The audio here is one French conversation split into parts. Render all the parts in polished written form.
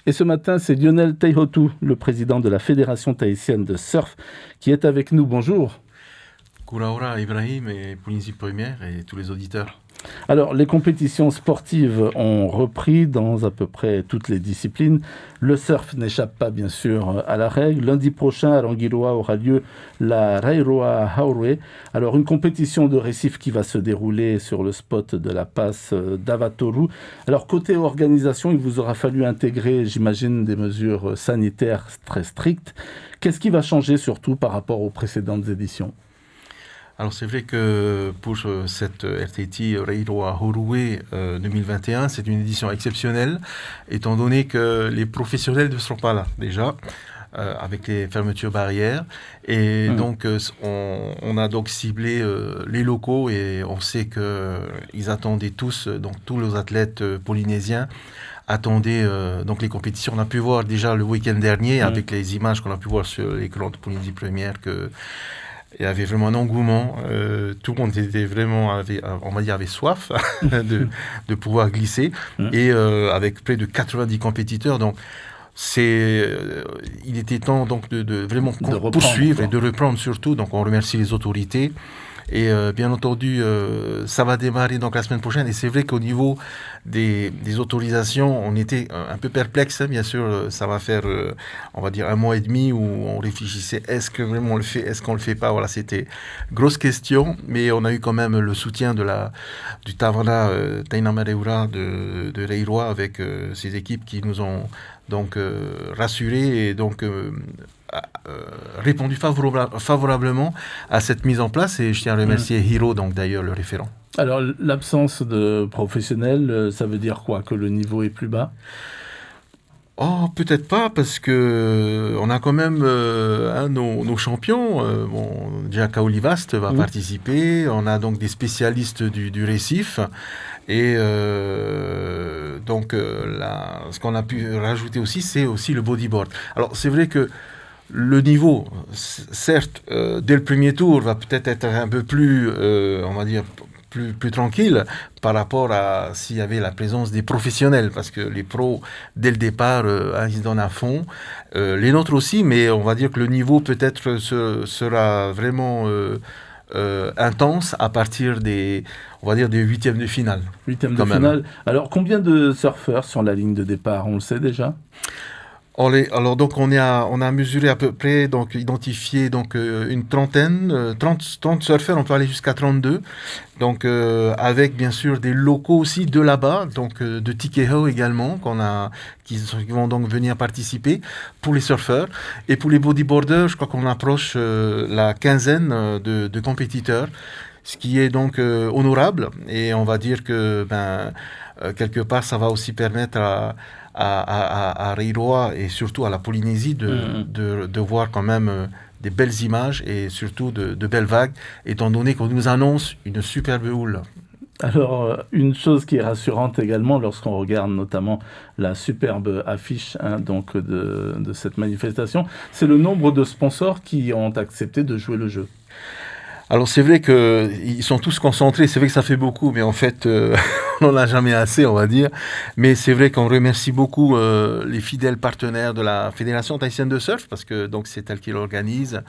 Et ce matin, c'est Lionel Taihotu, le président de la Fédération tahitienne de surf, qui est avec nous. Bonjour. Kuraora, Ibrahim et Polynésie Première et tous les auditeurs. Alors, les compétitions sportives ont repris dans à peu près toutes les disciplines. Le surf n'échappe pas, bien sûr, à la règle. Lundi prochain, à Rangiroa, aura lieu la Rairoa Haurui. Alors, une compétition de récif qui va se dérouler sur le spot de la passe d'Avatoru. Alors, côté organisation, il vous aura fallu intégrer, j'imagine, des mesures sanitaires très strictes. Qu'est-ce qui va changer, surtout, par rapport aux précédentes éditions ? Alors c'est vrai que pour cette RTT Rairoa Haurui 2021, c'est une édition exceptionnelle, étant donné que les professionnels ne seront pas là déjà, avec les fermetures barrières. Et donc on a donc ciblé les locaux et on sait qu'ils attendaient tous, donc tous les athlètes polynésiens, attendaient donc les compétitions. On a pu voir déjà le week-end dernier, avec les images qu'on a pu voir sur l'écran de Polynésie Première, il y avait vraiment un engouement. Tout le monde était vraiment, avait soif de pouvoir glisser. Et avec près de 90 compétiteurs. Donc, il était temps donc, de vraiment poursuivre et de reprendre surtout. Donc, on remercie les autorités. Et bien entendu, ça va démarrer donc la semaine prochaine. Et c'est vrai qu'au niveau des autorisations, on était un peu perplexe. Hein, bien sûr, ça va faire, on va dire, 1 mois et demi où on réfléchissait, est-ce que vraiment on le fait, est-ce qu'on le fait pas. Voilà, c'était grosse question. Mais on a eu quand même le soutien du Tavana Taina Mareura de Rairoa avec ses équipes qui nous ont donc rassurés et donc répondu favorablement à cette mise en place, et je tiens à remercier Hiro, donc d'ailleurs le référent. Alors l'absence de professionnels, ça veut dire quoi? Que le niveau est plus bas? Oh, peut-être pas, parce que on a quand même nos champions. Jaka Olivast va participer. On a donc des spécialistes du récif. Et donc, ce qu'on a pu rajouter aussi, c'est aussi le bodyboard. Alors, c'est vrai que le niveau, certes, dès le premier tour, va peut-être être un peu plus, on va dire, plus tranquille par rapport à s'il y avait la présence des professionnels, parce que les pros, dès le départ, ils se donnent à fond. Les nôtres aussi, mais on va dire que le niveau peut-être sera vraiment intense à partir des huitièmes de finale. Huitièmes de finale. Alors, combien de surfeurs sur la ligne de départ? On le sait déjà? Alors donc on a mesuré à peu près, donc identifié donc une trentaine, 30 surfeurs, on peut aller jusqu'à 32, donc avec bien sûr des locaux aussi de là-bas, donc de Tikehau également qui vont donc venir participer pour les surfeurs, et pour les bodyboarders, je crois qu'on approche la quinzaine de compétiteurs, ce qui est donc honorable, et on va dire que quelque part ça va aussi permettre à Rairoa et surtout à la Polynésie de voir quand même des belles images et surtout de belles vagues, étant donné qu'on nous annonce une superbe houle. Alors, une chose qui est rassurante également lorsqu'on regarde notamment la superbe affiche donc de cette manifestation, c'est le nombre de sponsors qui ont accepté de jouer le jeu. Alors c'est vrai qu'ils sont tous concentrés, c'est vrai que ça fait beaucoup, mais en fait on n'en a jamais assez, on va dire. Mais c'est vrai qu'on remercie beaucoup les fidèles partenaires de la Fédération tahitienne de surf, parce que donc c'est elle qui l'organise,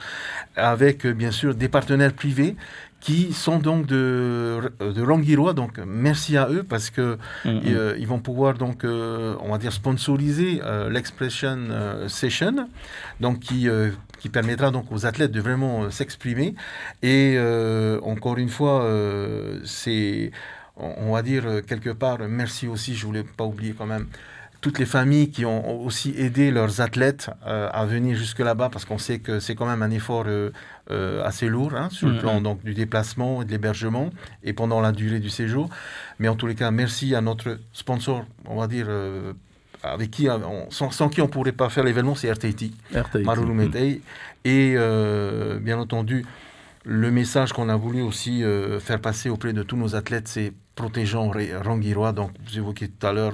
avec bien sûr des partenaires privés qui sont donc de Rangiroa, donc merci à eux, parce que ils vont pouvoir donc on va dire sponsoriser l'Expression Session, donc qui permettra donc aux athlètes de vraiment s'exprimer. Et encore une fois, on va dire quelque part, merci aussi, je voulais pas oublier quand même toutes les familles qui ont aussi aidé leurs athlètes à venir jusque là-bas, parce qu'on sait que c'est quand même un effort assez lourd sur le plan donc, du déplacement et de l'hébergement et pendant la durée du séjour. Mais en tous les cas, merci à notre sponsor, on va dire, avec qui sans qui on ne pourrait pas faire l'événement, c'est RTT. Marulu Metei. Et bien entendu, le message qu'on a voulu aussi faire passer auprès de tous nos athlètes, c'est protégeons Rangiroa. Donc, vous évoquiez tout à l'heure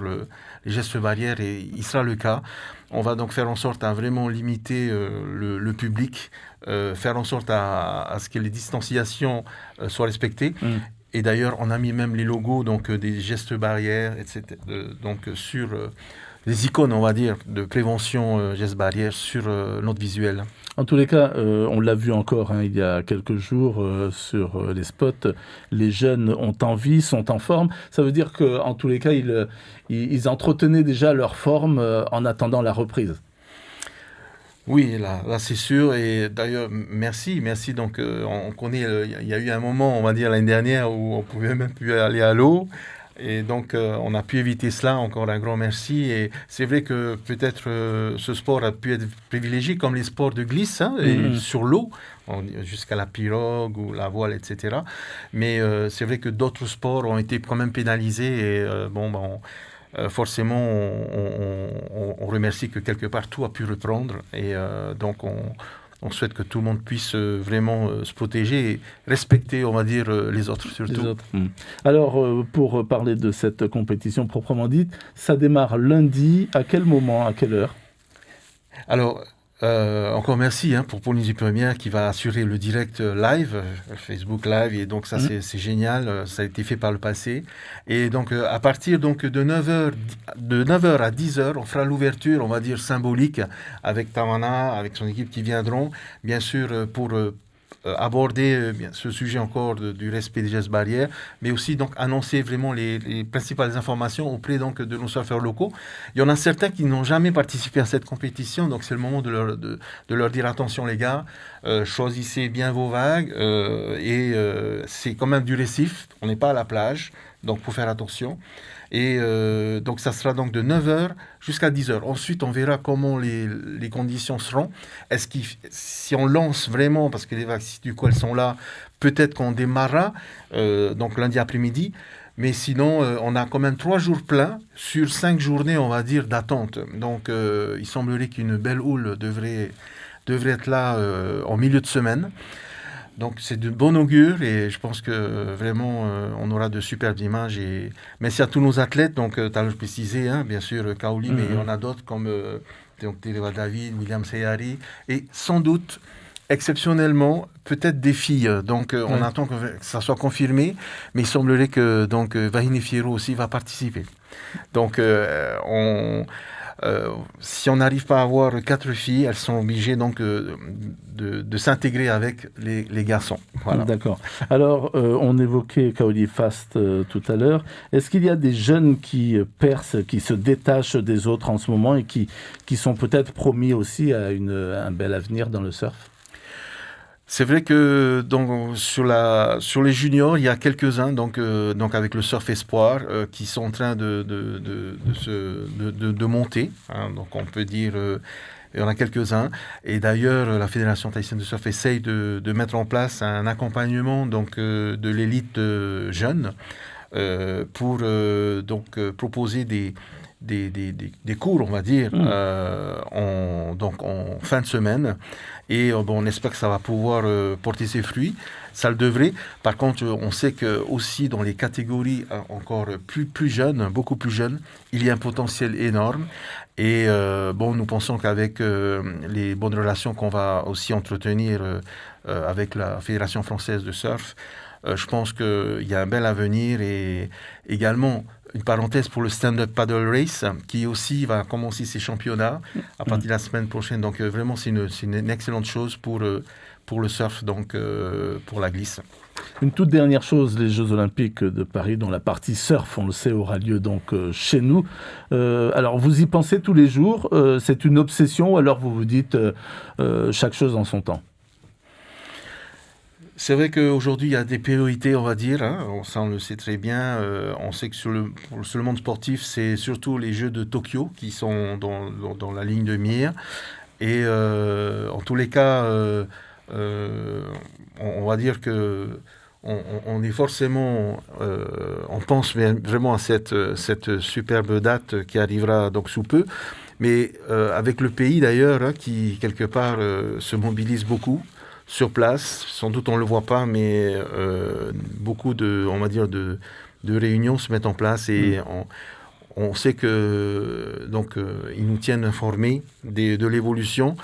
les gestes barrières, et il sera le cas. On va donc faire en sorte à vraiment limiter le public, faire en sorte à ce que les distanciations soient respectées. Et d'ailleurs, on a mis même les logos donc, des gestes barrières, etc., donc, icônes, on va dire, de prévention gestes barrières sur notre visuel. En tous les cas, on l'a vu encore il y a quelques jours sur les spots, les jeunes ont envie, sont en forme. Ça veut dire qu'en tous les cas, ils entretenaient déjà leur forme en attendant la reprise. Oui, là c'est sûr. Et d'ailleurs, merci. Donc, on connaît, il y a eu un moment, on va dire, l'année dernière où on pouvait même plus aller à l'eau. Et donc, on a pu éviter cela. Encore un grand merci. Et c'est vrai que peut-être ce sport a pu être privilégié comme les sports de glisse et sur l'eau, jusqu'à la pirogue ou la voile, etc. Mais c'est vrai que d'autres sports ont été quand même pénalisés. Et forcément, on remercie que quelque part tout a pu reprendre. Et donc, on souhaite que tout le monde puisse vraiment se protéger et respecter, on va dire, les autres surtout. Les autres. Alors, pour parler de cette compétition proprement dite, ça démarre lundi. À quel moment, à quelle heure ? Alors, encore merci pour Polynésie Première qui va assurer le direct live, Facebook Live, et donc ça c'est génial, ça a été fait par le passé. Et donc à partir donc, de 9h à 10h, on fera l'ouverture, on va dire symbolique, avec Tawana, avec son équipe qui viendront, bien sûr pour aborder ce sujet encore du respect des gestes barrières, mais aussi donc annoncer vraiment les principales informations auprès donc de nos surfeurs locaux. Il y en a certains qui n'ont jamais participé à cette compétition, donc c'est le moment de leur dire attention les gars, choisissez bien vos vagues et c'est quand même du récif, on n'est pas à la plage, donc faut faire attention. Et donc ça sera donc de 9h jusqu'à 10h. Ensuite, on verra comment les conditions seront. Si on lance vraiment, parce que les vagues, du coup, elles sont là, peut-être qu'on démarrera, donc lundi après-midi. Mais sinon, on a quand même 3 jours pleins sur 5 journées, on va dire, d'attente. Donc, il semblerait qu'une belle houle devrait être là en milieu de semaine. Donc c'est de bon augure et je pense que vraiment on aura de superbes images. Et merci à tous nos athlètes, donc tu as précisé, bien sûr Kaoli, mais il y en a d'autres comme Terewa David, William Seyari et sans doute, exceptionnellement, peut-être des filles. Donc on attend que ça soit confirmé, mais il semblerait que donc Vahine Fierro aussi va participer. Donc si on n'arrive pas à avoir 4 filles, elles sont obligées donc de s'intégrer avec les garçons. Voilà. D'accord. Alors, on évoquait Kaoli Fast tout à l'heure. Est-ce qu'il y a des jeunes qui percent, qui se détachent des autres en ce moment et qui sont peut-être promis aussi à un bel avenir dans le surf ? C'est vrai que donc, sur les juniors, il y a quelques-uns donc avec le Surf Espoir qui sont en train de monter. Donc on peut dire, il y en a quelques-uns. Et d'ailleurs, la Fédération thaïsienne de surf essaye de mettre en place un accompagnement donc de l'élite jeune pour proposer des cours, on va dire, en fin de semaine. Et on espère que ça va pouvoir porter ses fruits. Ça le devrait. Par contre, on sait que aussi dans les catégories encore plus jeunes, beaucoup plus jeunes, il y a un potentiel énorme. Et nous pensons qu'avec les bonnes relations qu'on va aussi entretenir avec la Fédération française de surf, je pense qu'il y a un bel avenir. Et également, une parenthèse pour le stand-up paddle race qui aussi va commencer ses championnats à partir de la semaine prochaine. Donc vraiment c'est une excellente chose pour le surf, donc pour la glisse. Une toute dernière chose, les Jeux Olympiques de Paris, dont la partie surf, on le sait, aura lieu donc chez nous. Alors vous y pensez tous les jours, c'est une obsession ou alors vous vous dites chaque chose en son temps ? C'est vrai qu'aujourd'hui, il y a des priorités, on va dire. Ça, on le sait très bien. On sait que sur le monde sportif, c'est surtout les Jeux de Tokyo qui sont dans la ligne de mire. Et en tous les cas, on va dire que on est forcément... on pense vraiment à cette superbe date qui arrivera donc sous peu. Mais avec le pays, d'ailleurs, qui, quelque part, se mobilise beaucoup sur place, sans doute on ne le voit pas, mais beaucoup de réunions se mettent en place et on sait que donc ils nous tiennent informés de l'évolution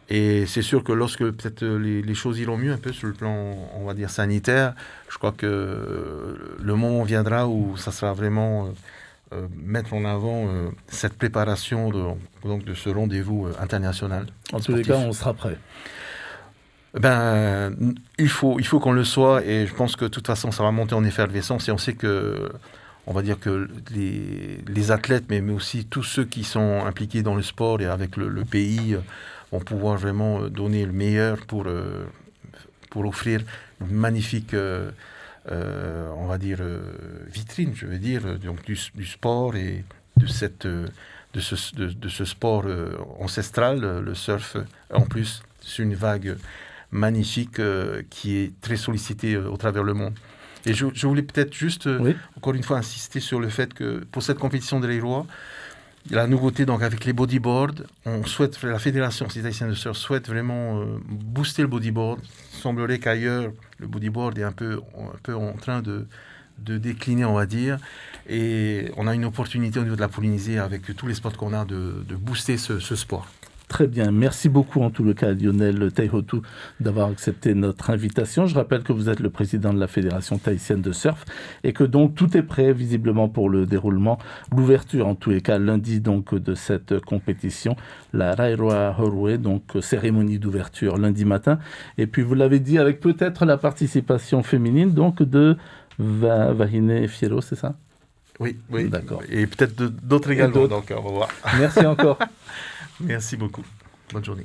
et c'est sûr que lorsque peut-être les choses iront mieux un peu sur le plan, on va dire sanitaire, je crois que le moment viendra où ça sera vraiment mettre en avant cette préparation de ce rendez-vous international. En tous les cas, on sera prêt. Il faut qu'on le soit, et je pense que de toute façon ça va monter en effervescence, et on sait que, on va dire que les athlètes, mais aussi tous ceux qui sont impliqués dans le sport et avec le pays vont pouvoir vraiment donner le meilleur pour offrir une magnifique on va dire vitrine, je veux dire, donc du sport et de ce sport ancestral, le surf. En plus, c'est une vague magnifique qui est très sollicitée au travers le monde. Et je voulais peut-être juste, encore une fois, insister sur le fait que pour cette compétition de l'Hérois, la nouveauté donc avec les bodyboards, la Fédération tahitienne de surf souhaite vraiment booster le bodyboard. Il semblerait qu'ailleurs, le bodyboard est un peu en train de décliner, on va dire. Et on a une opportunité au niveau de la Polynésie, avec tous les sports qu'on a, de booster ce sport. Très bien. Merci beaucoup, en tout le cas, Lionel Taihotu, d'avoir accepté notre invitation. Je rappelle que vous êtes le président de la Fédération tahitienne de surf et que donc tout est prêt, visiblement, pour le déroulement, l'ouverture, en tous les cas, lundi, donc, de cette compétition, la Rairoa Horwe, donc, cérémonie d'ouverture lundi matin. Et puis, vous l'avez dit, avec peut-être la participation féminine, donc, de Vahine Fierro, c'est ça? Oui. D'accord. Et peut-être d'autres également, donc on va voir. Merci encore. Merci beaucoup. Bonne journée.